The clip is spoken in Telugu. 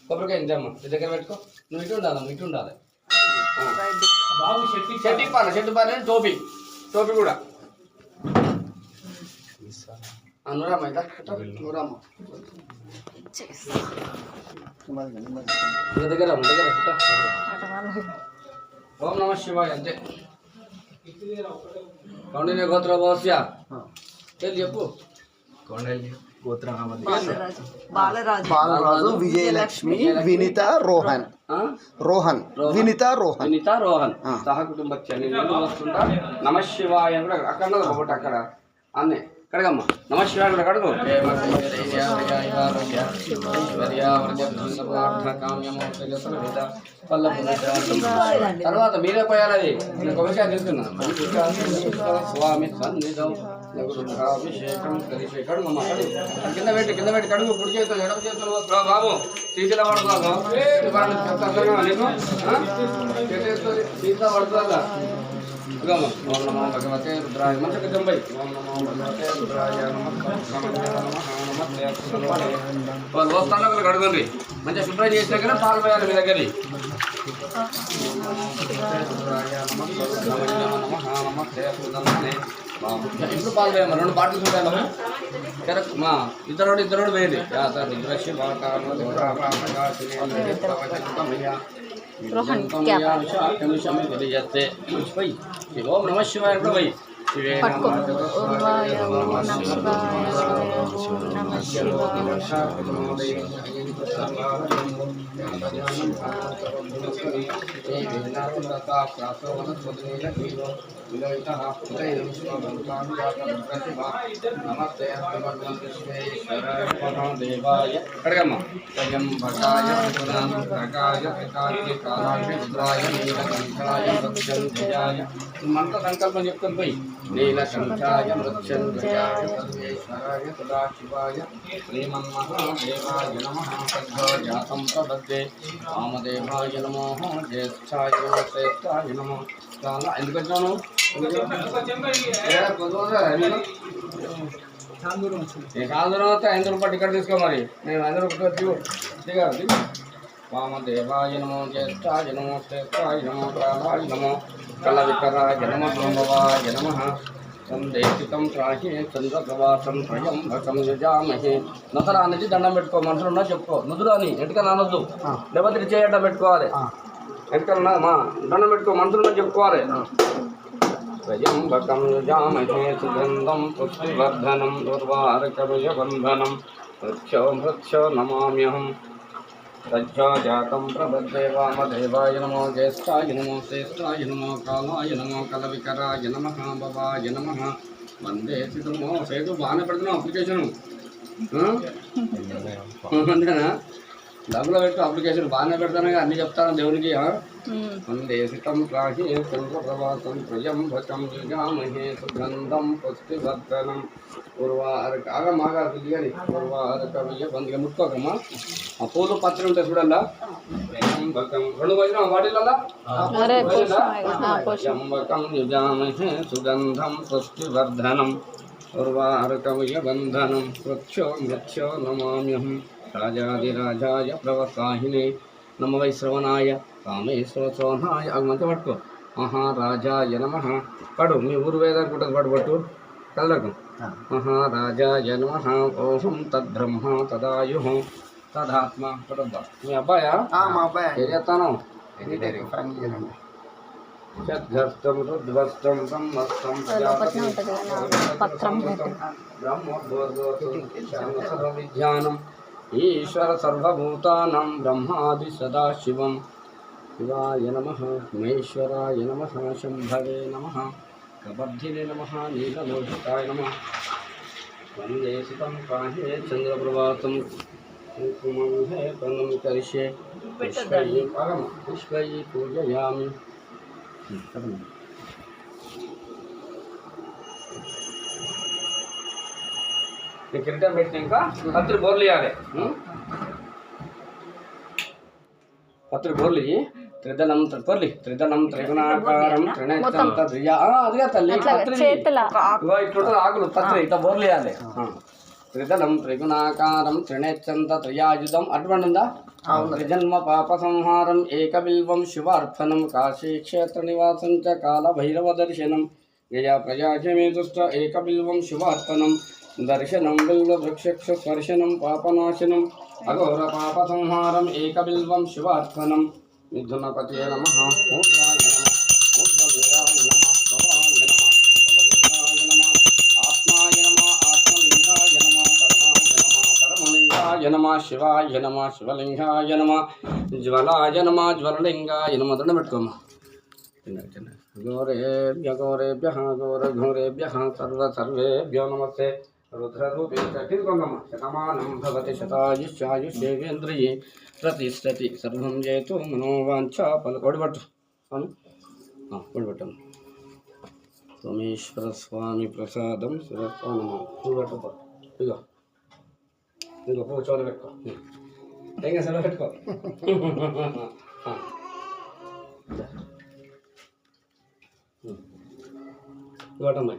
కొబ్బరికాయ ఇంటమ్మా నీ దగ్గర పెట్టుకో నువ్వు ఇటు ఉండాలమ్మా ఇటు ఉండాలి చెట్టు పాన టోపీ టోపీ కూడా నూరమ్మ ఇట్లా నూరమ్మ దగ్గర ఓం నమ శివాయ అంతే కౌండిన్య గోత్ర భవస్య చెప్పు బాలరాజు విజయలక్ష్మి వినిత రోహన్ వినిత రోహన్ సహ కుటుంబ నమ శివాయ కూడా అక్కడ ఒకటి అక్కడ అన్నే కడగమ్మ నమ శివాయ కూడా కడుగు తర్వాత మీరే పోయాలి అది నేను ఒక విషయం తెలుసుకున్నా స్వామి సన్నిధం అభిషేకం కడుగమ్మ కడుగు కింద పెట్టి కడుగు కుడి చేతులు ఎడమ చేతులు బాబు తీసిలా పడుతున్నాను నీకు తీసిలా పడుతుందా ఓం నమో భగవతే రుద్రాయ మనసుకు తొంభై ఓం నమో భగవతే రుద్రాయ వస్తాను కడుగుంది మంచిగా శుభ్రం చేసిన కదా పాలు పోయాలి మీ దగ్గర ఇప్పుడు పాలు పోయాము 2 బాటిల్స్ ఉంటాయి కరెక్ట్ మా ఇద్దరు వేయండి ఓం నమ శివాయ కూడా పోయి కడగమ్మ మంత్ర సంకల్పం చెప్తాను పోయి నీలకంఠాయ మృత్యుంజయాయ సర్వేశ్వరాయ సదాశివాయ శ్రీమన్మహాదేవాయ నమః సద్భాజాతం ప్రబద్ధే వామదేవాయ నమో జ్యేష్ఠాయ శ్రేష్ఠాయ నమో చాలా ఎందుకు వచ్చాను చాలా దూరం వస్తే 5 రూపాయలు టికెట్ తీసుకో మరి నేను 5 రూపాయలు దిగాలి వామదేవాయ నమో జ్యేష్ఠాయ నమో శ్రేష్ఠాయ నమో కాలాయ నమో కల వికరాయ నమః భవాయ నమః సందేశితం త్రాహి చంద్రప్రవాసం త్రయం భసం యజామహే నొసరా అనేది దండం పెట్టుకో మనసులో ఉన్నా చెప్పుకో నుదురు అని ఎటుకలు అనొద్దు లేకపోతే చేయడం పెట్టుకోవాలి ఎటుకలు మా దండం పెట్టుకో మనసులో చెప్పుకోవాలి త్రయంబకం యజామహే సుగంధం పుష్టివర్ధనం దుర్వారకరుయబంధనం మృత్యో నమామ్యహం సజ్జాతం ప్రబద్ధే వామదేవాయ నమో జ్యేష్ఠాయ నమో శ్రేష్ఠాయ నమో కాలాయ నమో కలవికరాయ నమః భవాయ నమః వందే సిద్ధమో సేతు బాగానే పెడుతున్నావు అప్లికేషను అంతేనా డబ్బులో పెట్టు అప్లికేషన్ బాగానే పెడతాను అన్నీ చెప్తాను దేవునికి వందే సితం రాహి చంద్రప్రవాసం ప్రియంభకం యుజామహే సుగంధం పుష్టివర్ధనం పూర్వారక ఆగమాగా కానీ పూర్వారక విజయబంధిగా ముట్టుకోకమ్మా ఆ పూలు పత్రి ఉంటాయి చూడల్లా ప్రియంభకం 2 వచ్చిన వాటిలల్లా ప్రియంభకం యుజామహే సుగంధం పుష్టివర్ధనం పూర్వారక విజయబంధనం మృత్యో నమామ్యహం రాజాదిరాజాయ ప్రవసాహినే నమ వైశ్రవణాయ కామేశ్వరశ్రవణాయ అవి మంచి పట్టుకో మహారాజాయ నమః పడు మీ ఊరు వేదానికి ఉంటుంది పట్టు కదలకు మహారాజాయ నమః ఓహం తద్బ్రహ్మ తదాయు తదాత్మ పడద్దా మీ అబ్బాయా ఏం చేస్తాను షద్ఘస్తం రుద్వస్తం బ్రహ్మస్తం బ్రహ్మోద్భోద్భోజ్ఞానం ఈశ్వర సర్వభూతానాం బ్రహ్మాది సదాశివం శివాయ నమః మహేశ్వరాయ నమః శంభవే నమః కబర్ధినే నమః నీలలోహితాయ నమః వందే సుతం కాహే చంద్రప్రభాతం కుంకుమం ప్రణం కరిష్యే పుష్పై పరమ పుష్పై పూజయామి కిరీటం పెట్టినాక పత్రి బోర్లు ఇవ్వాలి పత్రి బోర్లు ఇయ్యి త్రిదళం త్రిదళం త్రిగుణాకారం త్రినేత్రంత అదిగా తల్లి పత్రి ఇట్లుంటుంది ఆకులు పత్రి ఇట్లా బోర్లు ఇవ్వాలి త్రిదళం త్రిగుణాకారం త్రినేత్రంత త్రియాయుధం అటువంటి ఉందా త్రిజన్మ పాప సంహారం ఏకబిల్వం శివార్పణం కాశీ క్షేత్ర నివాసం చ కాల భైరవ దర్శనం యయా ప్రజాజమే దుష్ట ఏకబిల్వం శివార్పణం దర్శనం బిల్వ వృక్షక్ష స్పర్శనం పాపనాశనం అఘోర పాప సంహారం ఏకబిల్వం శివార్పణం మిథునపతే నమః ఊర్ధ్వాయ నమః ఊర్ధ్వలింగాయ నమః భవాయ నమః భవలింగాయ నమః ఆత్మాయ నమః ఆత్మలింగాయ నమః పరమాయ నమః పరమలింగాయ నమః శివాయ నమః శివలింగాయ నమః జ్వలాయ నమః జ్వలలింగాయ నమః దండం పెట్టుకోమ్మా ఘోరేభ్యః ఘోరేభ్యః సర్వేభ్యో నమస్తే రుద్రరూపే తీసుకోండమ్మా శతమానం భవతి శతాయుష్యాయుష్యేంద్రియే ప్రతిష్టతి సర్వం జయతు మనోవాంఛ ఒడిపట్టు అవును ఒడిపట్టమ్మ సోమేశ్వర స్వామి ప్రసాదం శివస్వామి పట్టు ఇగో ఇగో కూర్చోని పెట్టుకో ఇంకా సెలవు పెట్టుకో ఇవ్వటమ్మా